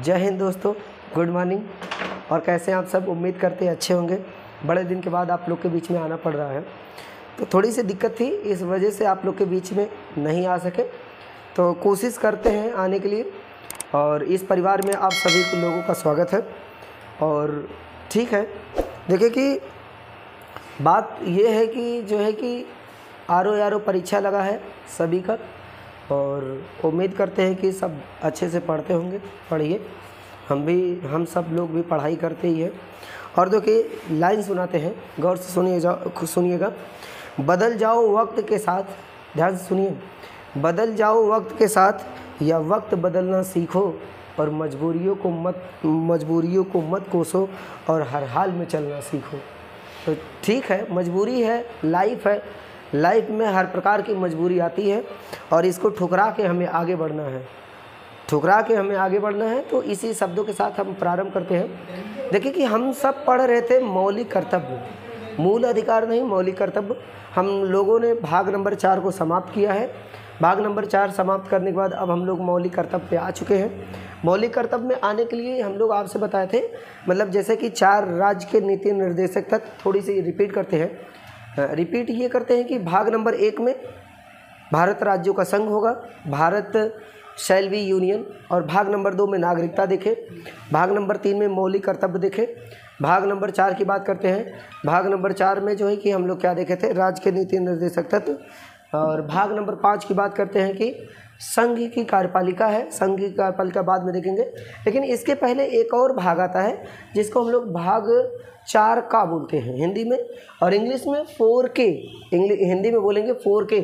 जय हिंद दोस्तों, good morning. और कैसे हैं आप सब? उम्मीद करते हैं अच्छे होंगे। बड़े दिन के बाद आप लोग के बीच में आना पड़ रहा है, तो थोड़ी सी दिक्कत थी, इस वजह से आप लोग के बीच में नहीं आ सके। तो कोशिश करते हैं आने के लिए, और इस परिवार में आप सभी लोगों का स्वागत है। और ठीक है, देखिए कि बात ये है कि जो है कि आरो परीक्षा लगा है सभी का, और उम्मीद करते हैं कि सब अच्छे से पढ़ते होंगे। पढ़िए, हम सब लोग भी पढ़ाई करते ही हैं। और देखिए लाइन सुनाते हैं, गौर से सुनिएगा। बदल जाओ वक्त के साथ, ध्यान से सुनिए। बदल जाओ वक्त के साथ या वक्त बदलना सीखो, और मजबूरियों को मत कोसो, और हर हाल में चलना सीखो। तो ठीक है, मजबूरी है, लाइफ है, लाइफ में हर प्रकार की मजबूरी आती है, और इसको ठुकरा के हमें आगे बढ़ना है, तो इसी शब्दों के साथ हम प्रारंभ करते हैं। देखिए कि हम सब पढ़ रहे थे मौलिक कर्तव्य, मूल अधिकार नहीं, मौलिक कर्तव्य। हम लोगों ने भाग नंबर 4 को समाप्त किया है। भाग नंबर 4 समाप्त करने के बाद अब हम लोग मौलिक कर्तव्य पे आ चुके हैं। मौलिक कर्तव्य में आने के लिए हम लोग आपसे बताए थे, मतलब जैसे कि 4 राज्य के नीति निर्देशक तक थोड़ी सी रिपीट करते हैं। रिपीट ये करते हैं कि भाग नंबर 1 में भारत राज्यों का संघ होगा, भारत शैल बी यूनियन। और भाग नंबर 2 में नागरिकता देखे, भाग नंबर 3 में मौलिक कर्तव्य देखे, भाग नंबर 4 की बात करते हैं। भाग नंबर 4 में जो है कि हम लोग क्या देखे थे, राज्य के नीति निर्देशक तत्व। और भाग नंबर 5 की बात करते हैं कि संघ की कार्यपालिका है, संघ की कार्यपालिका बाद में देखेंगे। लेकिन इसके पहले एक और भाग आता है जिसको हम लोग भाग 4 का बोलते हैं हिंदी में, और इंग्लिश में 4K, हिंदी में बोलेंगे 4K।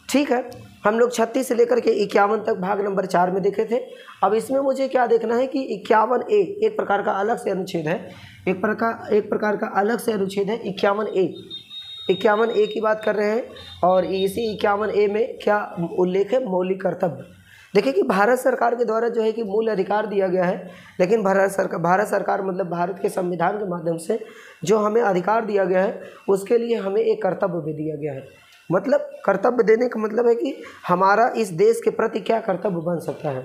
ठीक है, हम लोग 36 से लेकर के 51 तक भाग नंबर 4 में देखे थे। अब इसमें मुझे क्या देखना है कि 51A एक प्रकार का अलग से अनुच्छेद है, एक प्रकार का अलग से अनुच्छेद है 51A की बात कर रहे हैं। और इसी 51A में क्या उल्लेख है, मौलिक कर्तव्य। देखिए कि भारत सरकार के द्वारा जो है कि मूल अधिकार दिया गया है, लेकिन भारत सरकार मतलब भारत के संविधान के माध्यम से जो हमें अधिकार दिया गया है, उसके लिए हमें एक कर्तव्य भी दिया गया है। मतलब कर्तव्य देने का मतलब है कि हमारा इस देश के प्रति क्या कर्तव्य बन सकता है।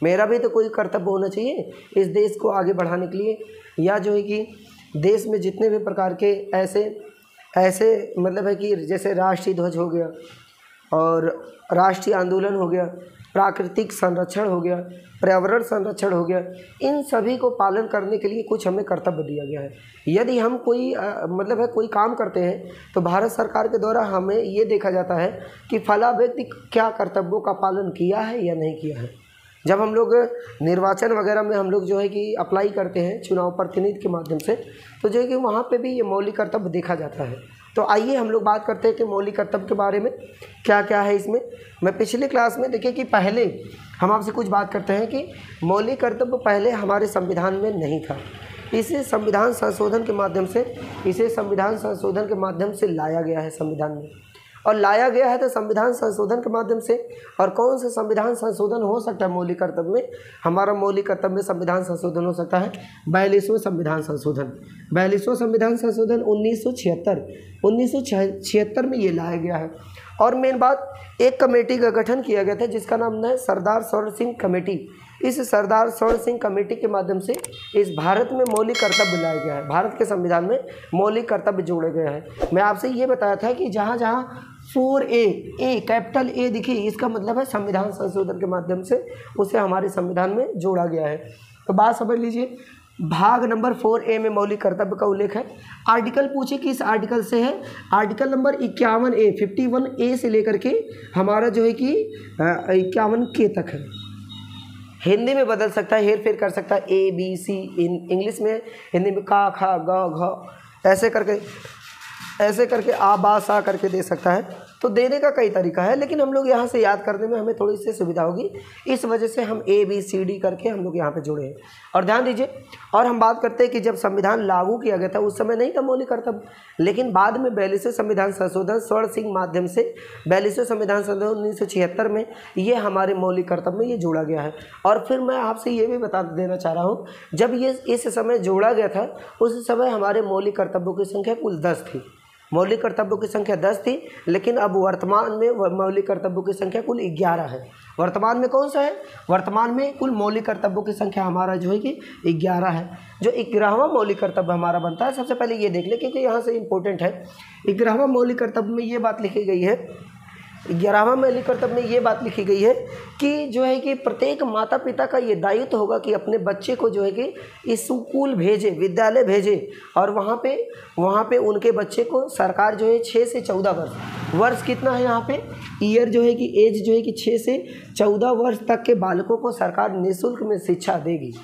मेरा भी तो कोई कर्तव्य होना चाहिए इस देश को आगे बढ़ाने के लिए, या जो है कि देश में जितने भी प्रकार के ऐसे मतलब है कि जैसे राष्ट्रीय ध्वज हो गया, और राष्ट्रीय आंदोलन हो गया, प्राकृतिक संरक्षण हो गया, पर्यावरण संरक्षण हो गया, इन सभी को पालन करने के लिए कुछ हमें कर्तव्य दिया गया है। यदि हम कोई कोई काम करते हैं, तो भारत सरकार के द्वारा हमें ये देखा जाता है कि फला व्यक्ति क्या कर्तव्यों का पालन किया है या नहीं किया है। जब हम लोग निर्वाचन वगैरह में हम लोग जो है कि अप्लाई करते हैं चुनाव प्रतिनिधि के माध्यम से, तो जो है कि वहाँ पे भी ये मौलिक कर्तव्य देखा जाता है। तो आइए हम लोग बात करते हैं कि मौलिक कर्तव्य के बारे में क्या क्या है इसमें। मैं पिछले क्लास में देखिए कि पहले हम आपसे कुछ बात करते हैं कि मौलिक कर्तव्य पहले हमारे संविधान में नहीं था। इसे संविधान संशोधन के माध्यम से लाया गया है संविधान में, और लाया गया है तो संविधान संशोधन के माध्यम से। और कौन सा संविधान संशोधन हो सकता है मौलिक कर्तव्य में? हमारा मौलिक कर्तव्य में संविधान संशोधन हो सकता है 42वां संविधान संशोधन। 42वां संविधान संशोधन 1976 में ये लाया गया है। और मेन बात, एक कमेटी का गठन किया गया था जिसका नाम है सरदार स्वर्ण सिंह कमेटी। इस सरदार स्वर्ण सिंह कमेटी के माध्यम से इस भारत में मौलिक कर्तव्य लाया गया है, भारत के संविधान में मौलिक कर्तव्य जोड़े गए हैं। मैं आपसे ये बताया था कि जहाँ 4A कैपिटल A दिखी, इसका मतलब है संविधान संशोधन के माध्यम से उसे हमारे संविधान में जोड़ा गया है। तो बात समझ लीजिए, भाग नंबर 4A में मौलिक कर्तव्य का उल्लेख है। आर्टिकल पूछे कि इस आर्टिकल से है, आर्टिकल नंबर 51A से लेकर के हमारा जो है कि 51K तक है। हिंदी में बदल सकता है, हेर फेर कर सकता है, ABC, इंग्लिश में, हिंदी में का, खा, ग, घ, ऐसे करके आ, बा, सा करके दे सकता है। तो देने का कई तरीका है, लेकिन हम लोग यहाँ से याद करने में हमें थोड़ी सी सुविधा होगी, इस वजह से हम ABCD करके हम लोग यहाँ पे जुड़े हैं। और ध्यान दीजिए, और हम बात करते हैं कि जब संविधान लागू किया गया था उस समय नहीं था मौलिक कर्तव्य, लेकिन बाद में 42वें संविधान संशोधन स्वर्ण सिंह माध्यम से 42वें संविधान संशोधन 1976 में ये हमारे मौलिक कर्तव्य में ये जोड़ा गया है। और फिर मैं आपसे ये भी बता देना चाह रहा हूँ, जब ये इस समय जोड़ा गया था उस समय हमारे मौलिक कर्तव्यों की संख्या कुल 10 थी। मौलिक कर्तव्यों की संख्या 10 थी, लेकिन अब वर्तमान में मौलिक कर्तव्यों की संख्या कुल 11 है। वर्तमान में कौन सा है? वर्तमान में कुल मौलिक कर्तव्यों की संख्या हमारा जो है कि 11 है। जो 11वां मौलिक कर्तव्य हमारा बनता है, सबसे पहले ये देख ले क्योंकि यहाँ से इम्पोर्टेंट है। 11वां मौलिक कर्तव्य में ये बात लिखी गई है, 11वां मौलिक कर्तव्य में ये बात लिखी गई है कि जो है कि प्रत्येक माता पिता का ये दायित्व होगा कि अपने बच्चे को जो है कि स्कूल भेजे, विद्यालय भेजे, और वहाँ पे उनके बच्चे को सरकार जो है 6 से 14 वर्ष कितना है यहाँ पे ईयर जो है कि एज जो है कि 6 से 14 वर्ष तक के बालकों को सरकार निःशुल्क में शिक्षा देगी।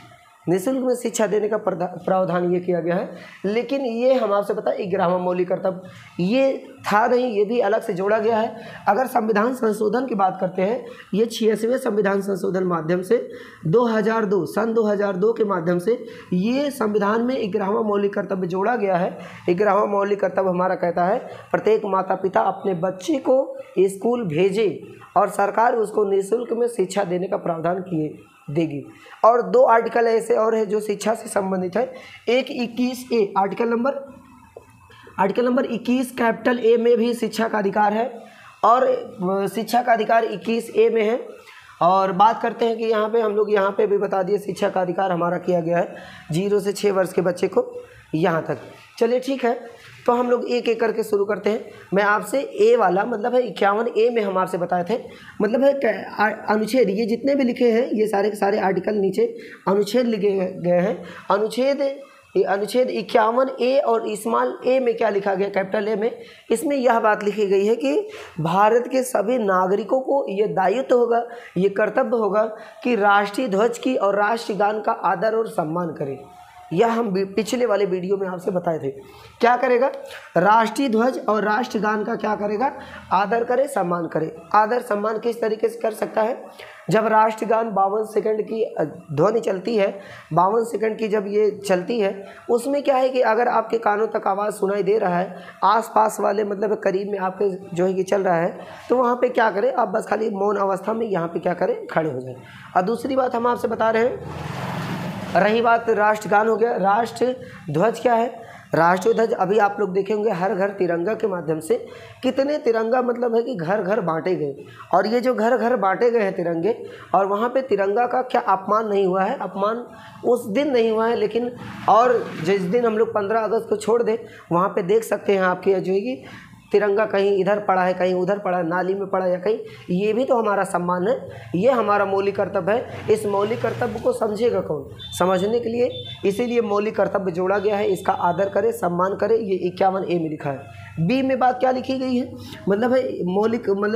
निःशुल्क में शिक्षा देने का प्रावधान ये किया गया है। लेकिन ये हम आपसे पता 11वां मौलिक कर्तव्य ये था नहीं, ये भी अलग से जोड़ा गया है। अगर संविधान संशोधन की बात करते हैं, ये 86वें संविधान संशोधन माध्यम से 2002 सन 2002 के माध्यम से ये संविधान में 11वां मौलिक कर्तव्य जोड़ा गया है। 11वां मौलिक कर्तव्य हमारा कहता है प्रत्येक माता पिता अपने बच्चे को स्कूल भेजे और सरकार उसको निःशुल्क में शिक्षा देने का प्रावधान देगी। और 2 आर्टिकल ऐसे और है जो शिक्षा से संबंधित है। एक 21A article number 21 capital A में भी शिक्षा का अधिकार है, और शिक्षा का अधिकार 21A में है। और बात करते हैं कि यहाँ पे हम लोग यहाँ पे भी बता दिए शिक्षा का अधिकार हमारा किया गया है 0 से 6 वर्ष के बच्चे को यहाँ तक। चलिए ठीक है, तो हम लोग एक एक करके शुरू करते हैं। मैं आपसे ए वाला मतलब है 51A में हम आपसे बताए थे, मतलब है अनुच्छेद, ये जितने भी लिखे हैं ये सारे के सारे आर्टिकल नीचे अनुच्छेद लिखे गए हैं। अनुच्छेद 51A और स्मॉल ए में क्या लिखा गया, कैपिटल ए में, इसमें यह बात लिखी गई है कि भारत के सभी नागरिकों को ये दायित्व होगा, ये कर्तव्य होगा कि राष्ट्रीय ध्वज की और राष्ट्रगान का आदर और सम्मान करें। यह हम पिछले वाले वीडियो में आपसे बताए थे। क्या करेगा? राष्ट्रीय ध्वज और राष्ट्रगान का क्या करेगा? आदर करे, सम्मान करे। आदर सम्मान किस तरीके से कर सकता है? जब राष्ट्रगान 52 सेकंड की ध्वनि चलती है, 52 सेकंड की जब ये चलती है, उसमें क्या है कि अगर आपके कानों तक आवाज़ सुनाई दे रहा है, आसपास वाले मतलब करीब में आपके जो है कि चल रहा है, तो वहाँ पे क्या करें? आप बस खाली मौन अवस्था में यहाँ पे क्या करें? खड़े हो जाए। और दूसरी बात हम आपसे बता रहे हैं, रही बात राष्ट्रगान हो गया। राष्ट्र ध्वज क्या है? राष्ट्रीय ध्वज अभी आप लोग देखे होंगे हर घर तिरंगा के माध्यम से कितने तिरंगा मतलब है कि घर घर बांटे गए, और ये जो घर घर बांटे गए हैं तिरंगे, और वहाँ पे तिरंगा का क्या अपमान नहीं हुआ है? अपमान उस दिन नहीं हुआ है, लेकिन और जिस दिन हम लोग 15 अगस्त को छोड़ दें, वहाँ पे देख सकते हैं आपके जो है कि तिरंगा कहीं इधर पड़ा है, कहीं उधर पड़ा है, नाली में पड़ा या कहीं, ये भी तो हमारा सम्मान है, ये हमारा मौलिक कर्तव्य है। इस मौलिक कर्तव्य को समझेगा कौन? समझने के लिए इसीलिए मौलिक कर्तव्य जोड़ा गया है, इसका आदर करे, सम्मान करे। ये 51A में लिखा है। बी में बात क्या लिखी गई है? मतलब है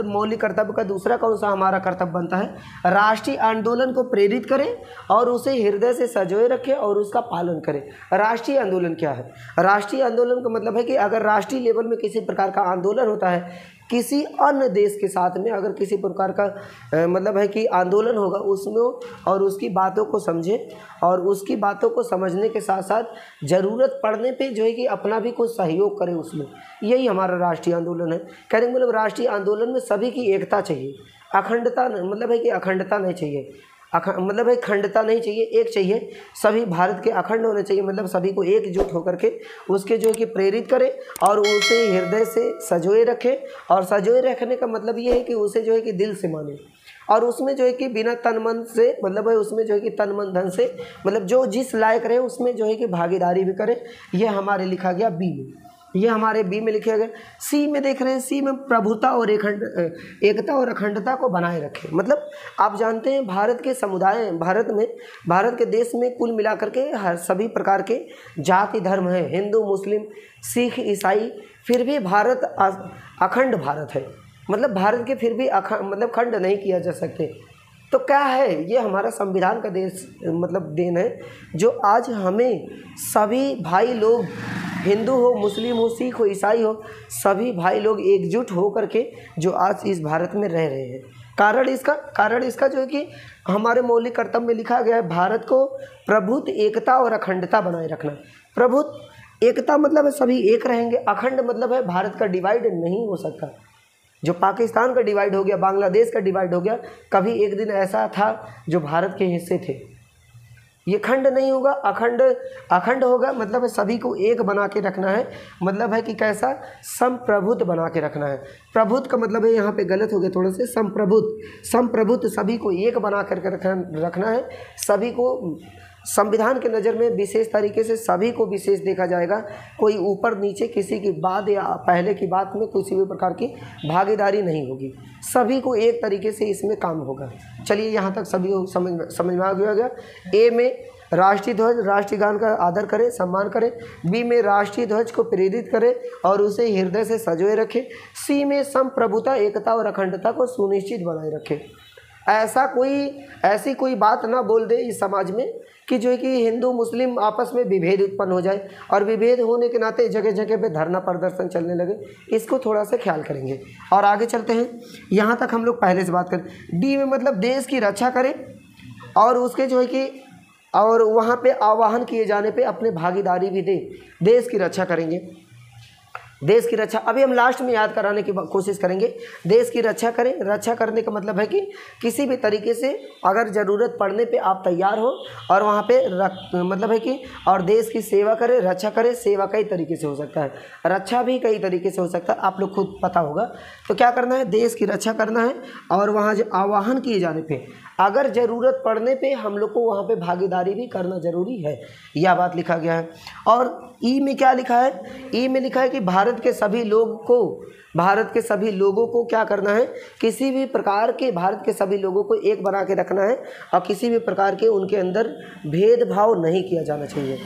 मौलिक कर्तव्य का दूसरा कौन सा हमारा कर्तव्य बनता है? राष्ट्रीय आंदोलन को प्रेरित करें और उसे हृदय से संजोए रखें और उसका पालन करें। राष्ट्रीय आंदोलन क्या है? राष्ट्रीय आंदोलन का मतलब है कि अगर राष्ट्रीय लेवल में किसी प्रकार का आंदोलन होता है, किसी अन्य देश के साथ में अगर किसी प्रकार का मतलब है कि आंदोलन होगा, उसमें और उसकी बातों को समझे, और उसकी बातों को समझने के साथ साथ ज़रूरत पड़ने पे जो है कि अपना भी कुछ सहयोग करे उसमें, यही हमारा राष्ट्रीय आंदोलन है। कहने मतलब राष्ट्रीय आंदोलन में सभी की एकता चाहिए, अखंडता मतलब है कि अखंडता नहीं चाहिए, मतलब है खंडता नहीं चाहिए, एक चाहिए। सभी भारत के अखंड होने चाहिए, मतलब सभी को एकजुट होकर के उसके जो है कि प्रेरित करे और उसे हृदय से संजोए रखे। और संजोए रखने का मतलब ये है कि उसे जो है कि दिल से माने, और उसमें जो है कि बिना तन मन से मतलब है उसमें जो है कि तन मन धन से मतलब जो जिस लायक रहे उसमें जो है कि भागीदारी भी करे। ये हमारे लिखा गया बी में, ये हमारे बी में लिखे गए। सी में देख रहे हैं, सी में प्रभुता और एकता और अखंडता को बनाए रखें। मतलब आप जानते हैं भारत के समुदाय, भारत के देश में कुल मिलाकर के हर सभी प्रकार के जाति धर्म हैं, हिंदू मुस्लिम सिख ईसाई, फिर भी भारत अखंड भारत है। मतलब भारत के फिर भी मतलब खंड नहीं किया जा सकते। तो क्या है? ये हमारा संविधान का देश मतलब देन है, जो आज हमें सभी भाई लोग, हिंदू हो, मुस्लिम हो, सिख हो, ईसाई हो, सभी भाई लोग एकजुट हो करके जो आज इस भारत में रह रहे हैं। कारण इसका जो है कि हमारे मौलिक कर्तव्य में लिखा गया है, भारत को प्रभुत्व, एकता और अखंडता बनाए रखना। प्रभुत्व एकता मतलब है सभी एक रहेंगे, अखंड मतलब है भारत का डिवाइड नहीं हो सकता। जो पाकिस्तान का डिवाइड हो गया, बांग्लादेश का डिवाइड हो गया, कभी एक दिन ऐसा था जो भारत के हिस्से थे, ये खंड नहीं होगा, अखंड अखंड होगा, मतलब है सभी को एक बना के रखना है, मतलब है कि कैसा, संप्रभुत बना के रखना है। प्रभुत का मतलब है यहाँ पे गलत हो गया थोड़ा से, संप्रभुत सभी को एक बना करके रखना है, सभी को संविधान के नज़र में विशेष तरीके से सभी को विशेष देखा जाएगा, कोई ऊपर नीचे किसी की बाद या पहले की बात में किसी भी प्रकार की भागीदारी नहीं होगी, सभी को एक तरीके से इसमें काम होगा। चलिए यहाँ तक सभी समझ में आ गया। ए में राष्ट्रीय ध्वज राष्ट्रीय गान का आदर करें, सम्मान करें। बी में राष्ट्रीय ध्वज को प्रेरित करें और उसे हृदय से संजोए रखें। सी में संप्रभुता, एकता और अखंडता को सुनिश्चित बनाए रखें। ऐसी कोई बात ना बोल दे इस समाज में कि जो है कि हिंदू मुस्लिम आपस में विभेद उत्पन्न हो जाए, और विभेद होने के नाते जगह जगह पे धरना प्रदर्शन चलने लगे, इसको थोड़ा सा ख्याल करेंगे। और आगे चलते हैं, यहाँ तक हम लोग पहले से बात करें। डी में मतलब देश की रक्षा करें और उसके जो है कि और वहाँ पे आह्वान किए जाने पे अपने भागीदारी भी दें, देश की रक्षा करेंगे। देश की रक्षा अभी हम लास्ट में याद कराने की कोशिश करेंगे। देश की रक्षा करें, रक्षा करने का मतलब है कि किसी भी तरीके से अगर ज़रूरत पड़ने पे आप तैयार हो और वहाँ पे मतलब है कि और देश की सेवा करें, रक्षा करें। सेवा कई तरीके से हो सकता है, रक्षा भी कई तरीके से हो सकता है, आप लोग खुद पता होगा। तो क्या करना है, देश की रक्षा करना है और वहाँ जो आह्वान किए जाने पर अगर ज़रूरत पड़ने पे हम लोग को वहाँ पे भागीदारी भी करना ज़रूरी है, यह बात लिखा गया है। और ई में क्या लिखा है, ई में लिखा है कि भारत के सभी लोगों को क्या करना है, किसी भी प्रकार के भारत के सभी लोगों को एक बना के रखना है और किसी भी प्रकार के उनके अंदर भेदभाव नहीं किया जाना चाहिए।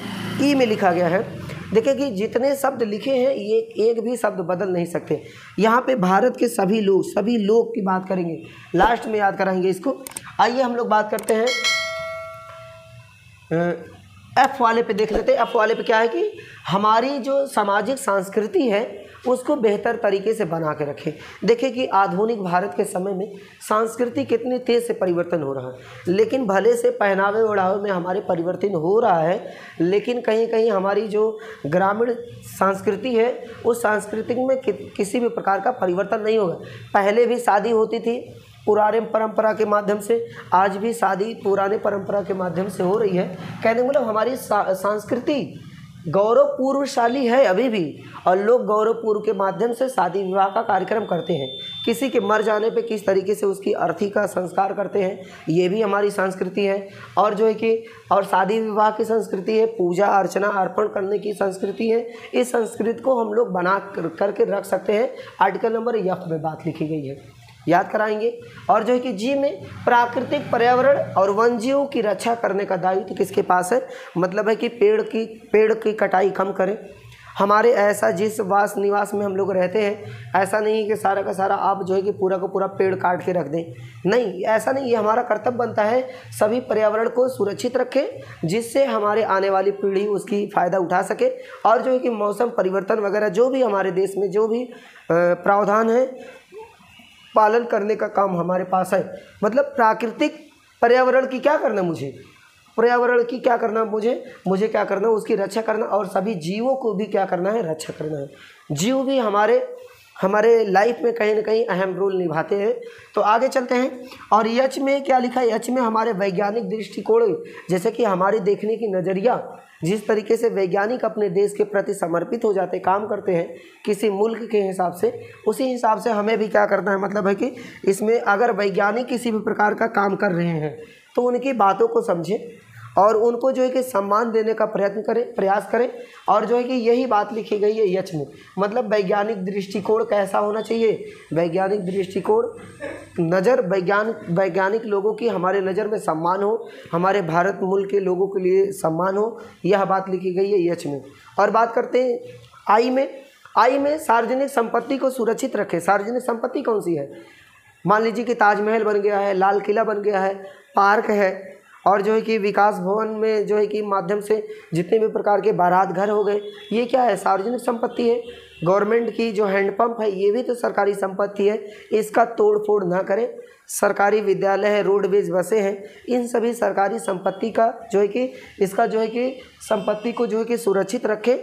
ई में लिखा गया है। देखिए कि जितने शब्द लिखे हैं ये एक भी शब्द बदल नहीं सकते। यहाँ पे भारत के सभी लोग की बात करेंगे, लास्ट में याद कराएंगे इसको। आइए हम लोग बात करते हैं एफ वाले पे देख लेते हैं। एफ वाले पे क्या है कि हमारी जो सामाजिक संस्कृति है उसको बेहतर तरीके से बना के रखें। देखिए कि आधुनिक भारत के समय में संस्कृति कितनी तेज़ से परिवर्तन हो रहा है, लेकिन भले से पहनावे ओढ़ावे में हमारे परिवर्तन हो रहा है, लेकिन कहीं कहीं हमारी जो ग्रामीण संस्कृति है उस सांस्कृतिक में किसी भी प्रकार का परिवर्तन नहीं होगा। पहले भी शादी होती थी पुराने परंपरा के माध्यम से, आज भी शादी पुराने परंपरा के माध्यम से हो रही है। कहने का मतलब हमारी संस्कृति गौरवपूर्वशाली है अभी भी, और लोग गौरवपूर्व के माध्यम से शादी विवाह का कार्यक्रम करते हैं। किसी के मर जाने पे किस तरीके से उसकी अर्थी का संस्कार करते हैं, ये भी हमारी संस्कृति है। और जो है कि और शादी विवाह की संस्कृति है, पूजा अर्चना अर्पण करने की संस्कृति है। इस संस्कृति को हम लोग बना करके रख सकते हैं। आर्टिकल नंबर एफ में बात लिखी गई है, याद कराएंगे। और जो है कि जी में प्राकृतिक पर्यावरण और वन्यजीवों की रक्षा करने का दायित्व किसके पास है, मतलब है कि पेड़ की कटाई कम करें। हमारे ऐसा जिस निवास में हम लोग रहते हैं, ऐसा नहीं कि सारा का सारा आप जो है कि पूरा का पूरा पेड़ काट के रख दें, नहीं, ऐसा नहीं। ये हमारा कर्तव्य बनता है सभी पर्यावरण को सुरक्षित रखें, जिससे हमारे आने वाली पीढ़ी उसकी फ़ायदा उठा सके। और जो है कि मौसम परिवर्तन वगैरह जो भी हमारे देश में जो भी प्रावधान है पालन करने का काम हमारे पास है। मतलब प्राकृतिक पर्यावरण की क्या करना, मुझे क्या करना, उसकी रक्षा करना, और सभी जीवों को भी क्या करना है, रक्षा करना है। जीव भी हमारे लाइफ में कहीं ना कहीं अहम रोल निभाते हैं। तो आगे चलते हैं। और यच में क्या लिखा है, यच में हमारे वैज्ञानिक दृष्टिकोण, जैसे कि हमारी देखने की नज़रिया, जिस तरीके से वैज्ञानिक अपने देश के प्रति समर्पित हो जाते, काम करते हैं किसी मुल्क के हिसाब से, उसी हिसाब से हमें भी क्या करना है। मतलब है कि इसमें अगर वैज्ञानिक किसी भी प्रकार का काम कर रहे हैं तो उनकी बातों को समझें और उनको जो है कि सम्मान देने का प्रयास करें। और जो है कि यही बात लिखी गई है यच में, मतलब वैज्ञानिक दृष्टिकोण कैसा होना चाहिए, वैज्ञानिक दृष्टिकोण वैज्ञानिक लोगों की हमारे नज़र में सम्मान हो, हमारे भारत मुल्क के लोगों के लिए सम्मान हो, यह बात लिखी गई है यच में। और बात करते हैं आई में सार्वजनिक संपत्ति को सुरक्षित रखें। सार्वजनिक संपत्ति कौन सी है, मान लीजिए कि ताजमहल बन गया है, लाल किला बन गया है, पार्क है, और जो है कि विकास भवन में जो है कि माध्यम से जितने भी प्रकार के बारात घर हो गए, ये क्या है, सार्वजनिक संपत्ति है। गवर्नमेंट की जो हैंडपंप है ये भी तो सरकारी संपत्ति है, इसका तोड़ फोड़ ना करें। सरकारी विद्यालय है, रोडवेज बसें हैं, इन सभी सरकारी संपत्ति का जो है कि इसका जो है कि संपत्ति को जो है कि सुरक्षित रखें।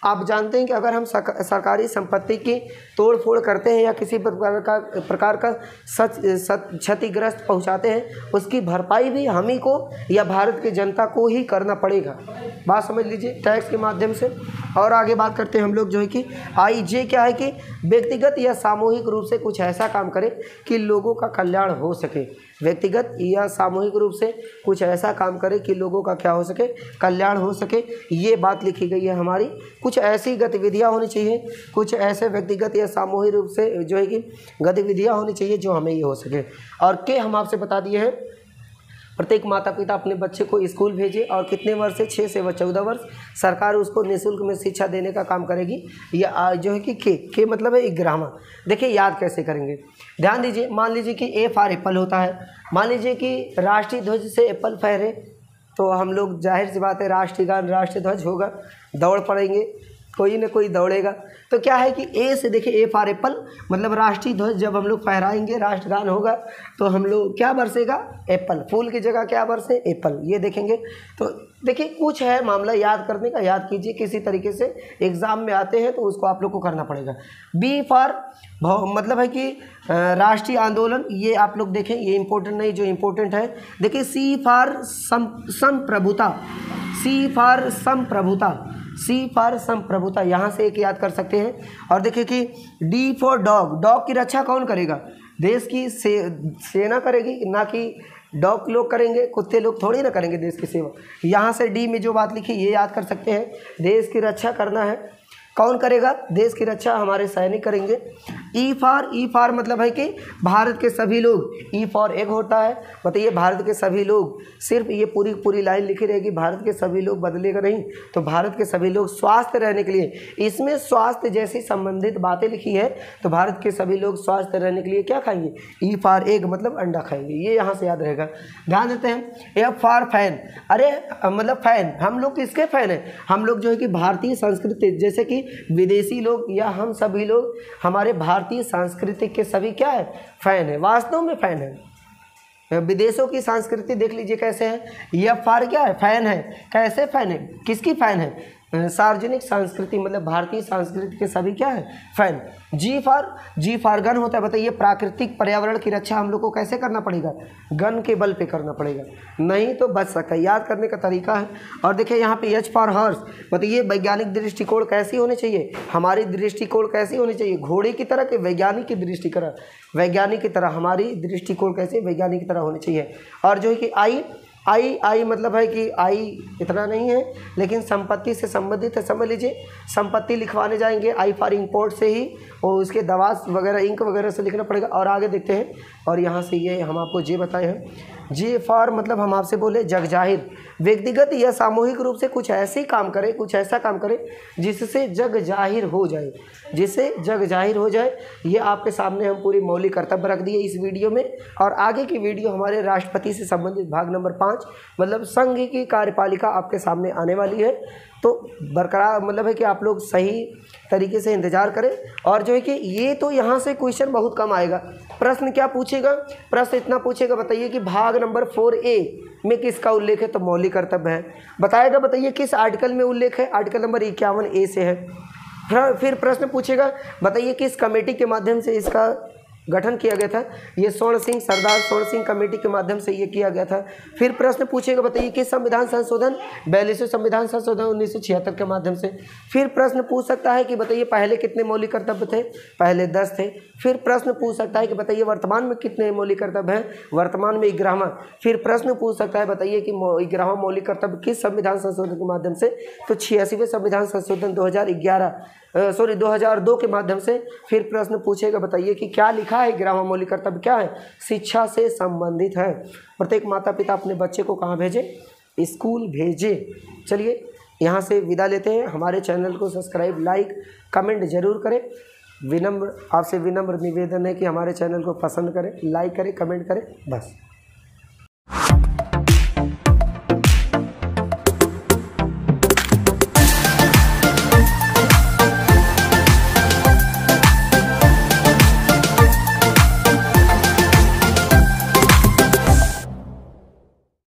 आप जानते हैं कि अगर हम सरकारी संपत्ति की तोड़ फोड़ करते हैं या किसी प्रकार का क्षतिग्रस्त पहुंचाते हैं, उसकी भरपाई भी हम ही को या भारत की जनता को ही करना पड़ेगा। बात समझ लीजिए, टैक्स के माध्यम से। और आगे बात करते हैं हम लोग जो है कि IJ क्या है कि व्यक्तिगत या सामूहिक रूप से कुछ ऐसा काम करे कि लोगों का कल्याण हो सके। व्यक्तिगत या सामूहिक रूप से कुछ ऐसा काम करे कि लोगों का क्या हो सके, कल्याण हो सके। ये बात लिखी गई है हमारी। कुछ ऐसी गतिविधियां होनी चाहिए, कुछ ऐसे व्यक्तिगत या सामूहिक रूप से जो है कि गतिविधियां होनी चाहिए जो हमें ये हो सके। और के हम आपसे बता दिए हैं, प्रत्येक माता पिता अपने बच्चे को स्कूल भेजे और कितने वर्ष से 6 से 14 वर्ष सरकार उसको निःशुल्क में शिक्षा देने का काम करेगी। या जो है कि के मतलब है ग्रामर। देखिए याद कैसे करेंगे, ध्यान दीजिए। मान लीजिए कि A फॉर एप्पल होता है। मान लीजिए कि राष्ट्रीय ध्वज से एप्पल फहरे तो हम लोग जाहिर सी बात है राष्ट्रीय गान राष्ट्रीय ध्वज होगा, दौड़ पड़ेंगे, कोई ना कोई दौड़ेगा। तो क्या है कि ए से देखिए A फॉर एप्पल मतलब राष्ट्रीय ध्वज जब हम लोग फहराएंगे, राष्ट्रगान होगा तो हम लोग क्या बरसेगा, एप्पल। फूल की जगह क्या बरसे, एप्पल। ये देखेंगे। तो देखिए कुछ है मामला याद करने का, याद कीजिए। किसी तरीके से एग्जाम में आते हैं तो उसको आप लोग को करना पड़ेगा। B फॉर मतलब है कि राष्ट्रीय आंदोलन, ये आप लोग देखें, ये इंपॉर्टेंट नहीं, जो इंपॉर्टेंट है देखिए C फॉर संप्रभुता, C फॉर संप्रभुता, C फॉर संप्रभुता, यहाँ से एक याद कर सकते हैं। और देखिए कि D फॉर डॉग, डॉग की रक्षा कौन करेगा, देश की सेना करेगी, ना कि डॉग लोग करेंगे, कुत्ते लोग थोड़ी ना करेंगे देश की सेवा। यहाँ से D में जो बात लिखी ये याद कर सकते हैं, देश की रक्षा करना है, कौन करेगा, देश की रक्षा हमारे सैनिक करेंगे। ई फॉर मतलब है कि भारत के सभी लोग, ई फॉर एक होता है, बताइए भारत के सभी लोग, सिर्फ ये पूरी लाइन लिखी रहेगी, भारत के सभी लोग बदलेगा नहीं, तो भारत के सभी लोग स्वस्थ रहने के लिए, इसमें स्वास्थ्य जैसी संबंधित बातें लिखी है, तो भारत के सभी लोग स्वस्थ रहने के लिए क्या खाएंगे, ई फॉर एग मतलब अंडा खाएंगे। ये यहाँ से याद रहेगा। ध्यान देते हैं। एफ फॉर फैन, अरे मतलब फैन, हम लोग किसके फैन हैं, हम लोग जो है कि भारतीय संस्कृति, जैसे कि विदेशी लोग या हम सभी लोग हमारे भारतीय संस्कृति के सभी क्या है, फैन है, वास्तव में फैन है। विदेशों की संस्कृति देख लीजिए कैसे है। यह फॉर क्या है, फैन है। कैसे फैन है, किसकी फैन है, सार्वजनिक संस्कृति मतलब भारतीय संस्कृति के सभी क्या है, फैन। जी फॉर गन होता है। बताइए प्राकृतिक पर्यावरण की रक्षा हम लोग को कैसे करना पड़ेगा, गन के बल पे करना पड़ेगा, नहीं तो बच सकता है। याद करने का तरीका है। और देखिए यहाँ पे H फॉर हॉर्स, बताइए वैज्ञानिक दृष्टिकोण कैसी होनी चाहिए, हमारी दृष्टिकोण कैसी होनी चाहिए, घोड़े की तरह के वैज्ञानिक की दृष्टिकोण, वैज्ञानिक की तरह हमारी दृष्टिकोण कैसे, वैज्ञानिक की तरह होनी चाहिए। और जो है कि आई मतलब है कि आई इतना नहीं है, लेकिन संपत्ति से संबंधित है, समझ लीजिए। संपत्ति लिखवाने जाएंगे आई फॉर इंपोर्ट से ही, और उसके दवा वगैरह इंक वगैरह से लिखना पड़ेगा। और आगे देखते हैं, और यहाँ से ये हम आपको जे बताए हैं। जे फॉर मतलब हम आपसे बोले जग जाहिर, व्यक्तिगत या सामूहिक रूप से कुछ ऐसे काम करे, कुछ ऐसा काम करे जिससे जग जाहिर हो जाए, जिससे जग जाहिर हो जाए। ये आपके सामने हम पूरी मौलिक कर्तव्य रख दिए इस वीडियो में। और आगे की वीडियो हमारे राष्ट्रपति से संबंधित भाग नंबर 5 मतलब संघ की कार्यपालिका आपके सामने आने वाली है। तो बरकरार मतलब है कि आप लोग सही तरीके से इंतज़ार करें। और जो है कि ये तो यहाँ से क्वेश्चन बहुत कम आएगा। प्रश्न क्या पूछेगा, प्रश्न इतना पूछेगा, बताइए कि भाग नंबर 4A में किसका उल्लेख है, तो मौलिक कर्तव्य है। बताएगा बताइए किस आर्टिकल में उल्लेख है, आर्टिकल नंबर 51A से है। फिर प्रश्न पूछेगा, बताइए किस कमेटी के माध्यम से इसका गठन किया गया था, ये सरदार स्वर्ण सिंह कमेटी के माध्यम से ये किया गया था। फिर प्रश्न पूछेगा, बताइए कि संविधान संशोधन 42वें संविधान संशोधन 1976 के माध्यम से। फिर प्रश्न पूछ सकता है कि बताइए पहले कितने मौलिक कर्तव्य थे, पहले 10 थे। फिर प्रश्न पूछ सकता है कि बताइए वर्तमान में कितने मौलिक कर्तव्य हैं, वर्तमान में 11वां। फिर प्रश्न पूछ सकता है, बताइए कि 11वां मौलिक कर्तव्य किस संविधान संशोधन के माध्यम से, तो 86वें संविधान संशोधन 2002 के माध्यम से। फिर प्रश्न पूछेगा, बताइए कि क्या लिखा है, 11वां मौलिक कर्तव्य क्या है, शिक्षा से संबंधित है। प्रत्येक माता पिता अपने बच्चे को कहाँ भेजे, स्कूल भेजे। चलिए यहाँ से विदा लेते हैं। हमारे चैनल को सब्सक्राइब, लाइक, कमेंट जरूर करें। आपसे विनम्र निवेदन है कि हमारे चैनल को पसंद करें, लाइक करें, कमेंट करें, बस।